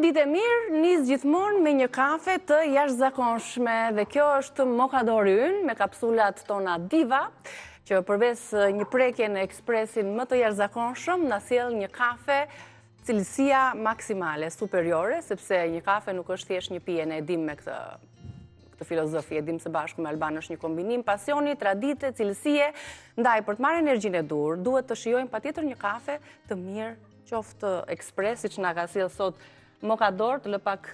ditë e mirë, nis gjithmonë me një kafe të jashtëzakonshme dhe kjo është mokadori ynë me kapsulat tona Diva, që përveç një prekje në ekspresin më të jashtëzakonshëm, na sjell një kafe cilësia maksimale, superiore, sepse një kafe nuk është thjesht një pije, ne e dim me këtë filozofi, e dim së bashku me Alban është një kombinim pasioni, tradite, cilësie, ndaj për të marrë energjinë e dur, duhet të shijojmë patjetër një kafe të mirë, qoftë ekspres, siç na ka sjell sot Mokador, të lë pak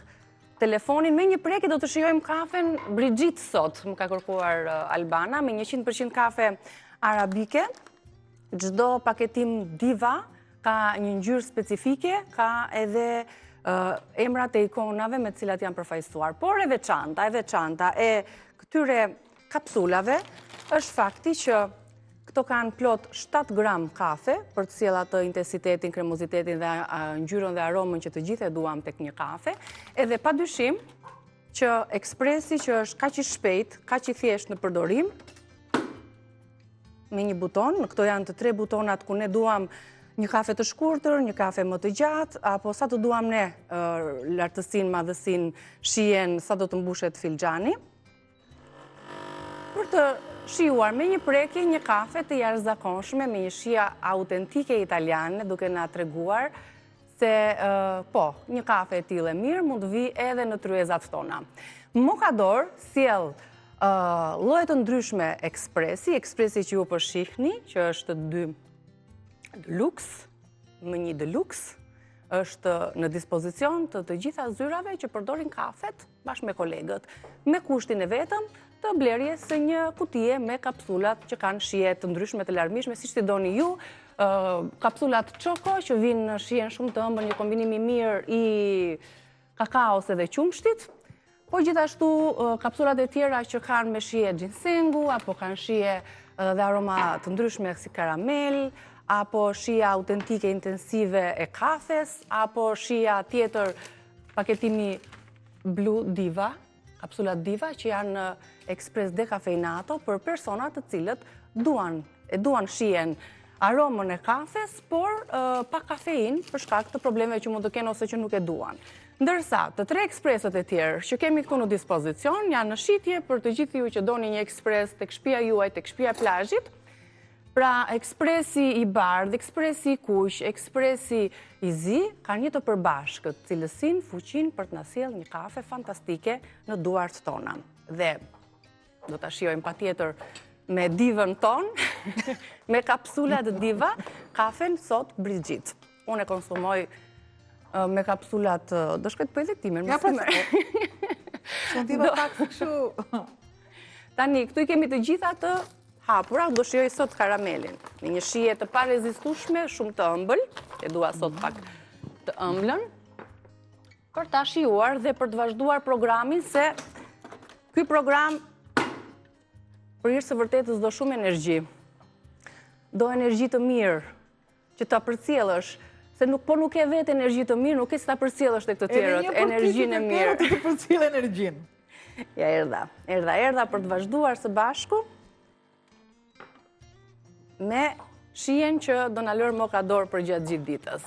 telefonin. Me një prekje do të shijojmë kafen Brigitte sot, më ka kërkuar Albana, me 100% kafe arabike. Çdo paketim Diva ka një ngjyrë specifike, ka edhe emrat e ikonave me të cilat janë përfaqësuar. Por e veçanta e këtyre kapsulave është fakti që këto kanë plot 7 gram kafe për të sjellë atë intensitetin, kremozitetin dhe ngjyrën dhe aromën që të gjithë e duam tek një kafe. Edhe padyshim që ekspresi që është kaq i shpejt, kaq i thjeshtë në përdorim, me një buton, këto janë të 3 butonat ku ne duam një kafe të shkurtër, një kafe më të gjatë, apo sa të duam ne lartësinë, madhësinë, shijen, sa do të mbushet filxhani. Për të shijuar me një prekje një kafe të jashtëzakonshme me një shije autentike italiane, duke na treguar se një kafe e tillë e mirë mund të vijë edhe në tryezat tona. Mokador sjell lloje të ndryshme ekspresi që ju po shihni, që është 2 deluxe, më 1 deluxe, është në dispozicion të gjitha zyrave që përdorin kafet bashkë me kolegët, me kushtin e vetëm të blerjes së një kutije me kapsulat që kanë shije të ndryshme të larmishme, siç ti doni ju, kapsulat Choco që vinë në shijen shumë të ëmbël, një kombinim i mirë i kakaos edhe qumshtit, po gjithashtu kapsulat e tjera që kanë me shije gjinsengu, apo kanë shije dhe aroma të ndryshme si karamel, apo shija autentike intensive e kafes, apo shija tjetër paketimi Blue Diva, kapsulat Diva që janë ekspres dekafeinato për personat të cilët duan shijen aromën e kafes, por pa kafein për shkak të problemeve që mund të kenë ose që nuk e duan. Ndërsa të 3 ekspreset e tjerë që kemi këtu në dispozicion janë në shitje për të gjithë ju që doni një ekspres tek shtëpia juaj, tek shtëpia e plazhit. Pra, ekspresi i bardh, ekspresi i kuq, ekspresi i zi, kanë një të përbashkët, cilësinë, fuqinë për të na sjellë një kafe fantastike në duart tona. Dhe do ta shijojmë patjetër me Divën ton, me kapsulat Diva, kafen sot Brigitte. Unë e konsumoj me kapsulat, do shkoj të bëj lektimin. Ja, po. Son Diva pak kështu. Tani, këtu i kemi të gjitha të hapura, do shijoj sot karamelin. Në një shije të parezistueshme, shumë të ëmbël, e dua sot pak të ëmblën, për ta shijuar dhe për të vazhduar programin, se ky program për hir të vërtetës do shumë energji. Do energji të mirë, që ta përcjellësh, se nuk e vet energji të mirë, nuk e si ta përcjellësh tek të tjerët, energjinë e mirë. Edhe një të përcjell energjinë. Ja, erdha për të vazhduar së bashku me shijen që do na lër Mokador për gjatë gjithë ditës.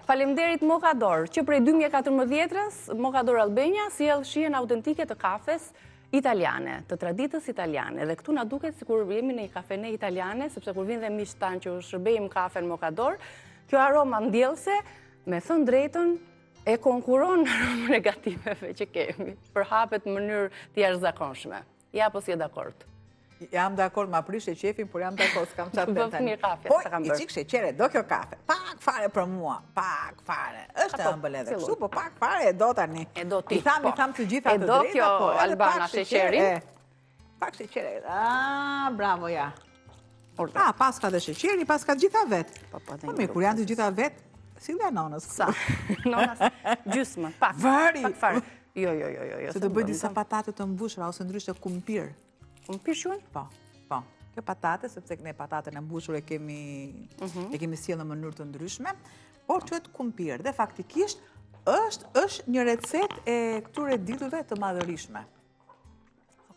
Faleminderit Mokador, që prej 2014-s Mokador Albania sjell shijen autentike të kafes italiane, të traditës italiane. Dhe këtu na duket sikur jemi në një kafene italiane, sepse kur vinë dhe miqtë tanë që u shërbejmë kafen Mokador, kjo aroma ndjellse, me thënë drejtën, e konkuron aromën negativeve që kemi, për hapet në mënyrë të jashtëzakonshme. Ja, po si e dakord? Jam dakord, ma prish e qefin, por jam dakord, s'kam qatë Bëf një kafe, po, sa kam i bërë. qik sheqere, do kjo kafe, pak fare për mua, pak fare. Është e ëmbël edhe kështu, po pak fare e do tani. E do ti, I tham të gjitha të drejta, do kjo Albana sheqerin. Pak sheqere, bravo, ja. Urdhë. Paska dhe sheqeri, paska gjitha vetë. Po, mi, kur janë të gjitha vetë, si dhe nonës. Sa? Nonës, gjysmë, pak. Vari. Pak fare. Jo. Se të bëj disa patate të mbushura, ose ndryshe kumpir. Kumpir shuen? Po. Kjo patate, sepse ne patatën e mbushur e kemi sjellë në mënyrë të ndryshme, por quhet kumpir. Dhe faktikisht është një recetë e këtyre ditëve të madhërishme.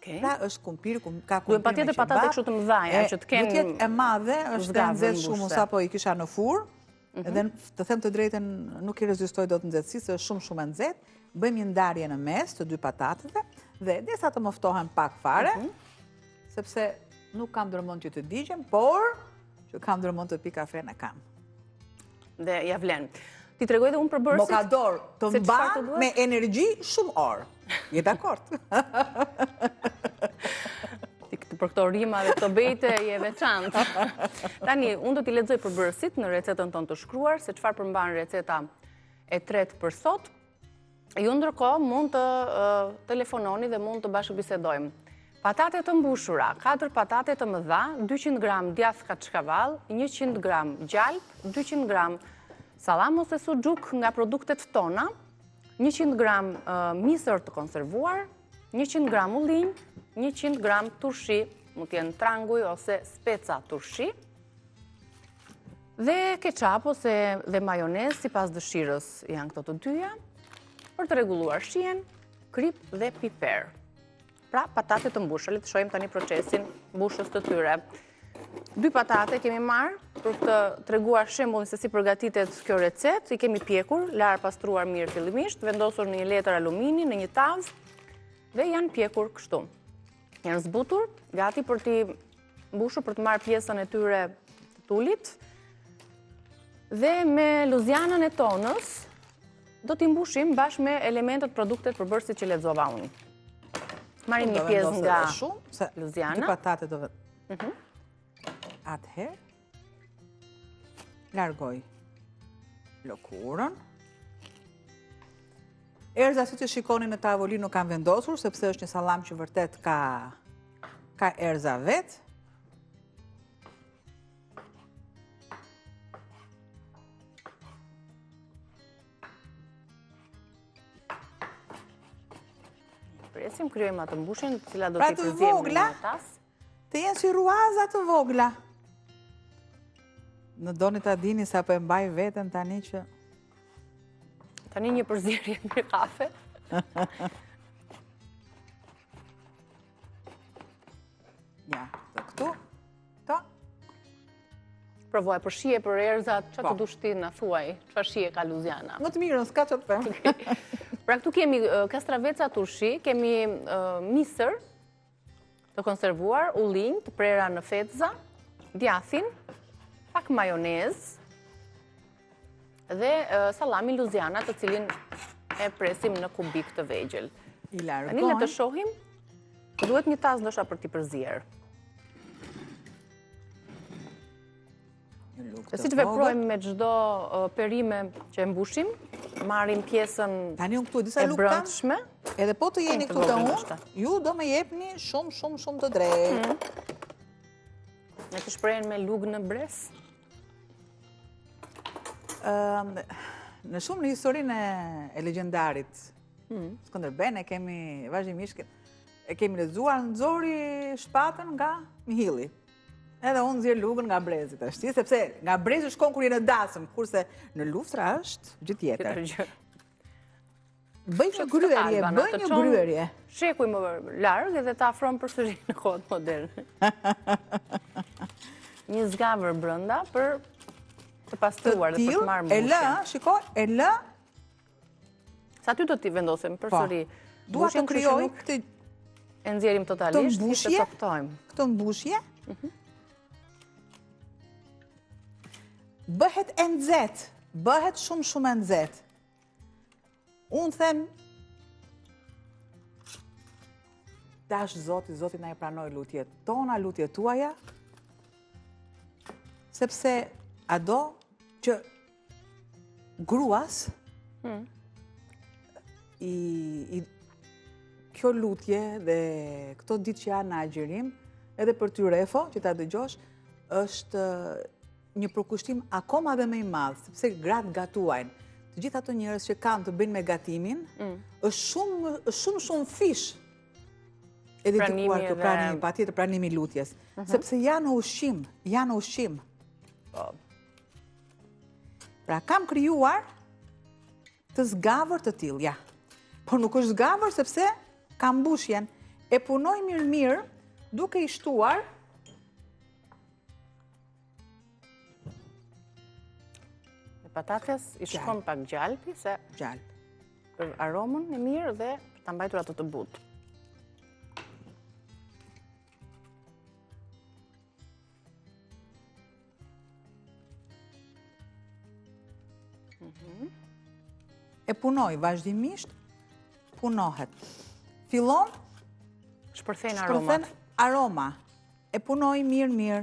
Pra është kumpir, ka kumpir me qebat. Duhet patjetër patate kështu të mëdha, që të kenë. Duhet jetë e madhe, është e nxehtë shumë, sapo i kisha në furrë. Edhe të them të drejtën, nuk I rezistoj do të nxehtësisë, se është shumë e nxehtë. Bëjmë një ndarje në mes të dy patatëve dhe derisa të moftohen pak fare, sepse nuk kam dërmend që të digjem, por që kam dërmend të pi kafe në kam. Dhe ja vlen. Ti tregoj dhe unë për bërësit. Mokador të mban me energji shumë orë. Je dakord? Për këto rima dhe këto bejte je veçantë. Tani, unë do t'i lexoj për bërësit në recetën tonë të shkruar, se çfarë përmban receta e tretë për sot. Ju ndërkohë mund të telefononi dhe mund të bashkëbisedojmë. Patate të mbushura, 4 patate të mëdha, 200 gram djath kaçkavall, 100 gram gjalp, 200 gram salam ose suxhuk nga produktet tona, 100 gram misër të konservuar, 100 gram ullinj, 100 gram turshi, mund t'jenë tranguj ose speca turshi, dhe ketchup ose dhe majonez sipas dëshirës janë këto të dyja, për të rregulluar shijen, krip dhe piper. Pra, patate të mbushura, le të shohim tani procesin mbushjes të tyre. 2 patate kemi marrë për të treguar shembullin se si përgatitet kjo recetë, I kemi pjekur, lar pastruar mirë fillimisht, vendosur në një letër alumini, në një tavë, dhe janë pjekur kështu. Janë zbutur, gati për t'i mbushur për të marrë pjesën e tyre të tulit. Dhe me luzianën e tonës do t'i mbushim bashkë me elementet produktet përbërësit që lexova unë. Marrim një pjesë nga luziana. Dy patate do Atëherë largoj lëkurën. Erza si që shikoni në tavolinë nuk kam vendosur, sepse është një sallam që vërtet ka erza vetë. Presim, kryojmë atë mbushin, cila do t'i përziem në tas. Të jenë si ruaza të vogla. Në doni ta dini sa po e mbaj veten tani që... Tani një përzierje me kafe. Ja, të këtu. To. Provoj, për shije, për erzat, që të dush ti në thuaj, që shije ka luziana? Më të mirën, s'ka që të them. Pra këtu kemi kastraveca turshi, kemi misër të konservuar, ullinj të prera në fetza, djathin, pak majonez, dhe salami luziana të cilin e presim në kubik të vegjël. Tani le të shohim, duhet një tas ndoshta për t'i përzier. Si që veprojmë me çdo perime që e mbushim, marrim pjesën e brendshme. Edhe po të jeni këtu të unë, ju do me jepni shumë të drejtë. Ne të shprehen me lugë në bres? Në shumë në historinë e legendarit Skënderbej, ne kemi vazhdimisht e kemi lexuar nxori shpatën nga Mihilli. Edhe unë nxjerr lugën nga brezi tash, sepse nga brezi shkon kur je në dasëm, kurse në luftra është gjë tjetër. Bëj një gryerje. Shekuj më larg edhe ta afron përsëri në kohët moderne. Një zgavër brenda për të pastruar dhe për të marrë mbushjen. E lë, shiko, e lë. Sa ty do t'i vendosim përsëri? Dua të krijoj këtë e nxjerrim totalisht, të coptojmë. Këtë mbushje. Bëhet e nxehtë, bëhet shumë e nxehtë. Unë them, dash Zoti na e pranoj lutjet tona, lutjet tuaja, sepse a do që gruas kjo lutje dhe këto ditë që janë në agjerim, edhe për ty Refo, që ta dëgjosh, është një përkushtim akoma dhe më i madh, sepse gratë gatuajnë. Të gjithë ato njerëz që kanë të bëjnë me gatimin, është shumë fish e dedikuar kjo pranimi, patjetër pranimi lutjes, sepse janë ushqim. Pra kam krijuar të zgavër të tillë, ja. Por nuk është zgavër sepse ka mbushjen. E punoj mirë duke I shtuar patates i shkon pak gjalpi, se për aromën e mirë dhe për ta mbajtur ato të butë. E punoj vazhdimisht, punohet. Fillon, Shpërthen aroma. E punoj mirë.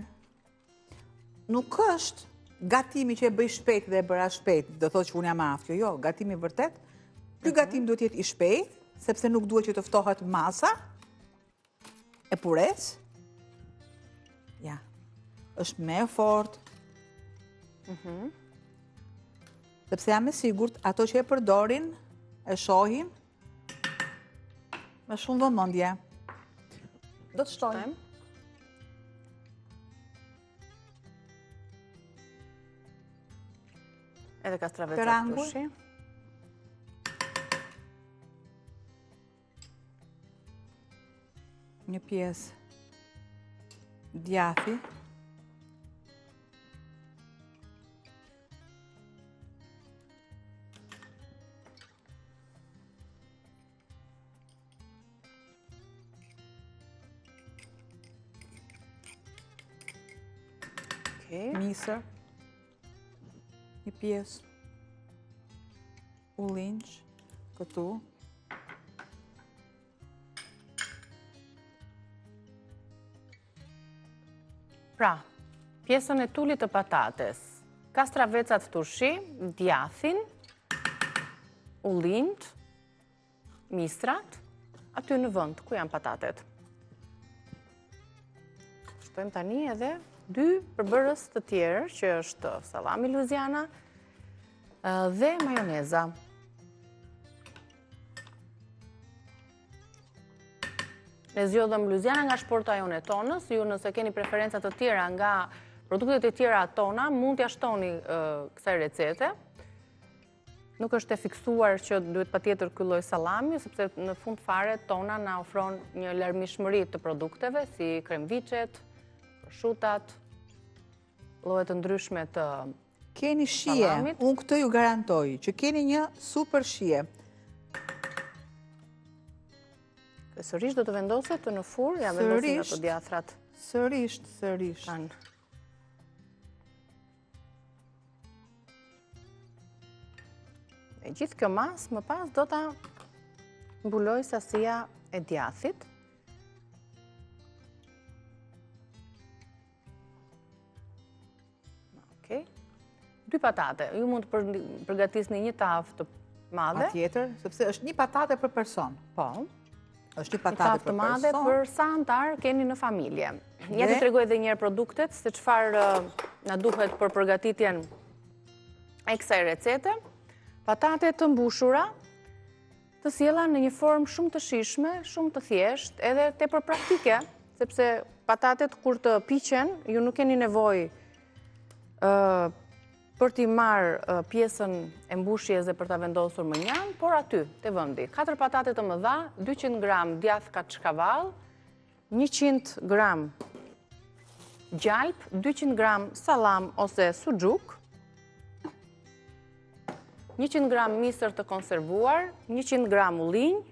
Nuk është gatimi që e bëj shpejt dhe e bëra shpejt, do thotë që unë jam aftë, jo, gatimi vërtet. Ky gatim duhet jetë i shpejt, sepse nuk duhet që të ftohet masa e pures. Ja, është me e fort. Sepse jam e sigurt, ato që e përdorin, e shohin, me shumë vëmendje. Do të shtojmë. Edhe kastraveca turshi. Një pjesë djathi. Misër, një pjesë ullinç, këtu. Pra, pjesën e tullit të patates, kastravecat turshi, djathin, ullinjt, mistrat, aty në vend ku janë patatet. Shtojmë tani edhe 2 përbërës të tjerë, që është salami Louisiana dhe majoneza. Ne zgjodhëm Louisiana nga shporta jone tonës, ju nëse keni preferencat të tjera nga produktet e tjera tona, mund t'ja shtoni kësaj recete. Nuk është e fiksuar që duhet patjetër ky lloj sallami, sepse në fund fare tona na ofron një larmishmëri të produkteve, si kremviçet, prosciutat, lloje të ndryshme të keni shije, unë këtë ju garantoj, që keni një super shije. Sërish do të vendoset në fur, ja vendosin ato djathrat. Sërish. E gjithë kjo mas, më pas do ta mbuloj sasia e djathit. Okej. 2 patate. Ju mund të përgatisni një tavë të madhe. Patjetër, sepse është një patate për person. Po. Është një patate për person. Të madhe për sa antar keni në familje. Ja të tregoj edhe një herë produktet, se çfarë na duhet për përgatitjen e kësaj recete. Patate të mbushura, të sjella në një formë shumë të shijshme, shumë të thjeshtë, edhe tepër praktike, sepse patatet kur të piqen, ju nuk keni nevojë për t'i marrë pjesën e mbushjes dhe për t'a vendosur më njanë, por aty, te vendi. 4 patate të mëdha, 200 gram djath kaçkavall, 100 gram gjalp, 200 gram salam ose suxhuk, 100 gram misër të konservuar, 100 gram ullinj,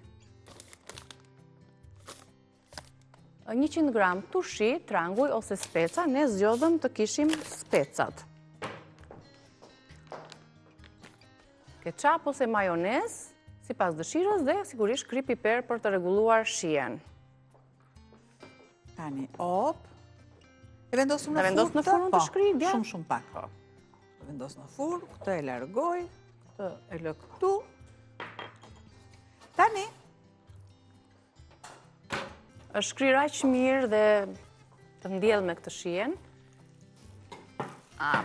100 gram turshi, tranguj ose speca, ne zgjodhëm të kishim specat. Ketchup ose majonez, si pas dëshirës, dhe sigurisht kri piper për të rregulluar shijen. Tani, e vendosëm në furë? Vendos në furën të shkri, dja? Shumë pak. Vendos në furë, këtë e largoj, këtë e lë këtu. Tani, është shkrir aq mirë dhe të ndjell me këtë shijen.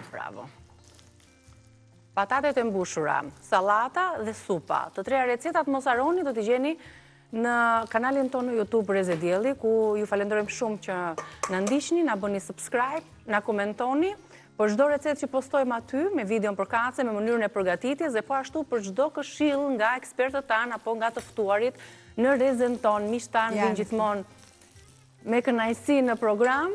Bravo. Patatet e mbushura, salata dhe supa. Të treja recetat mos harroni, do t'i gjeni në kanalin tonë në YouTube Reze Dielli, ku ju falenderojmë shumë që na ndiqni, na bëni subscribe, na komentoni për çdo recetë që postojmë aty, me videon përkatëse, me mënyrën e përgatitjes dhe po ashtu për çdo këshill nga ekspertët tanë apo nga të ftuarit në Rezen tonë. Miq tanë vijnë gjithmonë me kënaqësi në program.